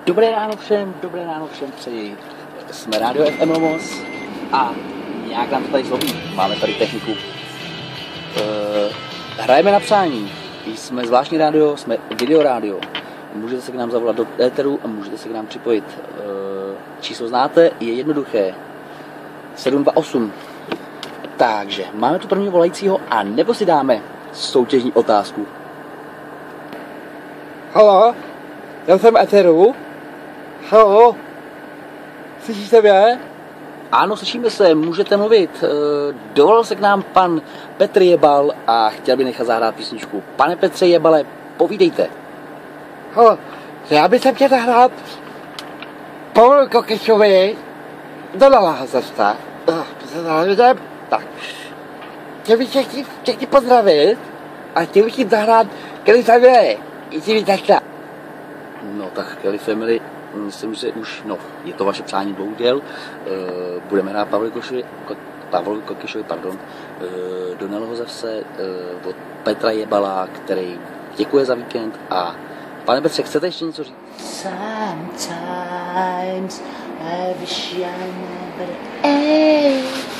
Dobré ráno všem přeji. Jsme Radio FM Lomos a nějak nám to tady zlobí. Máme tady techniku. Hrajeme na přání. Jsme zvláštní rádio, jsme videorádio. Můžete se k nám zavolat do éteru a můžete se k nám připojit. Číslo znáte, je jednoduché. 728. Takže máme tu prvního volajícího a nebo si dáme soutěžní otázku. Halo, já jsem éteru. Halo, slyšíte mě? Ano, slyšíme se, můžete mluvit. Dovolal se k nám pan Petr Jebal a chtěl by nechat zahrát písničku. Pane Petře Jebale, povídejte. Halo, já bych chtěl zahrát Paulu Kokešovi do Nalhazesta. Tak. Chtěl bych všechny pozdravit a chtěl bych jim zahrát Kelly Family. Jestli mi takhle. No tak Kelly Family, myslím, že už, je to vaše přání bohužel. Budeme hrát Pavlu Kokešovi, do Nalhazese od Petra Jebala, který děkuje za víkend. A pane Petře, chcete ještě něco říct? Sometimes I wish I never ate.